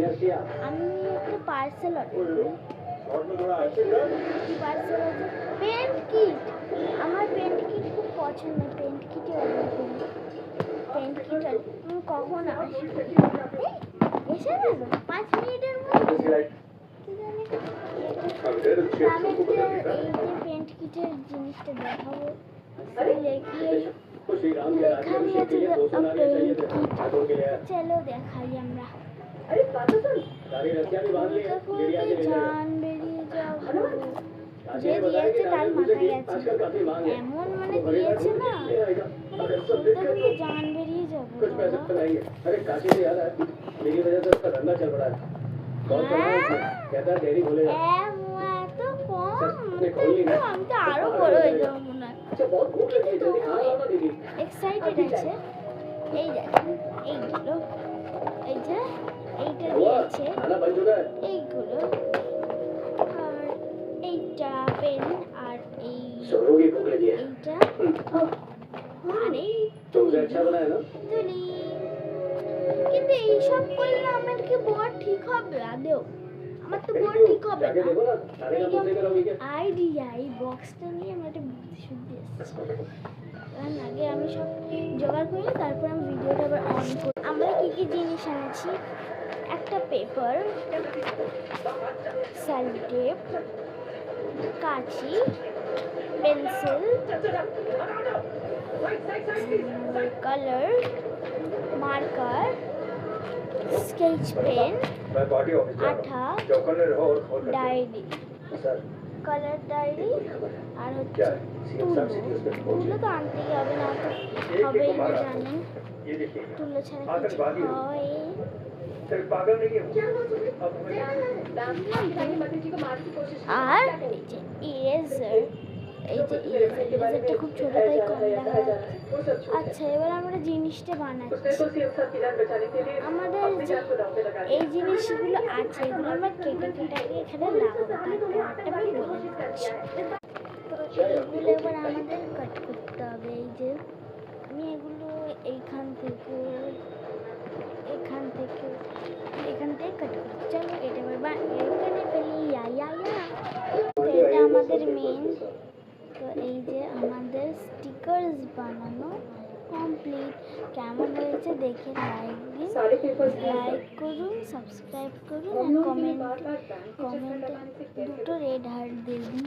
আছে। আমি একটা পার্সেল অর্ডার করি। পার্সেল আছে পেন্ট কিট। আমার পেন্ট কিট খুব পছন্দ, পেন্ট কিটই অর্ডার করি। পেন্ট কিট কখন আসবে? এসে গেল 5 মিনিটের মধ্যে। আমি এই যে পেন্ট কিটের জিনিসটা দেখাবো। লেখা নিয়েছে যে পেন্ট কিট। চলো দেখাই আমরা। জান বেরিয়ে যাও। যে দিয়েছে তার মাথায় গেছে, এমন মানে দিয়েছে না, মানে খুলতে খুলতে জান বেরিয়ে যাবে। এত কম, আমি তো আরো বড় হয়ে যাবো মনে হয়। এক্সাইটেড আছে। এই দেখেন এইগুলো, এই যে এইটা দিয়েছে, এইগুলো আর এইটা পেন আর এইটা আর এই তুলি। কিন্তু এইসব করলে আমার কি বর ঠিক হবে আদেও? আমার তো বর ঠিক হবে না। আইডিয়া এই বক্সটা নিয়ে আমার একটা বুদ্ধি এসেছে। কারণ আগে আমি সব জোগাড় করি, তারপর আমি ভিডিওটা আবার অন করি। আমরা কি কি জিনিস আনছি? একটা পেপার, সেলোটেপ, কাঁচি, pencil, colour, marker, sketch pen, আঠা, ডায়েরি, কালার ডায়েরি আর হচ্ছে তুলো তো আনতেই হবে, না তো হবেই না জানেন। তুলো ছাড়া কিছু হয়। আর ইরেজার, এই যে ইরেজারটা খুব ছোট তাই কম দেখা যাচ্ছে। আচ্ছা, এবার আমরা জিনিসটা বানাচ্ছি। আমাদের যে এই জিনিসগুলো আছে এগুলো আমরা কেটে কেটে এখানে লাগাবো। তারপরটা আমি বলে দিচ্ছি। তো এইগুলো এবার আমাদের কাট করতে হবে। এই যে আমি এগুলো এইখান থেকে কাট করতে, চলো এটা এবার এখানে ফেলি। তো এটা আমাদের মেন। তো এই যে আমাদের স্টিকারস বানানো কমপ্লিট। কেমন হয়েছে দেখে লাইক দিন, লাইক করুন, সাবস্ক্রাইব করুন আর কমেন্টে দুটো রেড হার্ট দিয়ে দিন।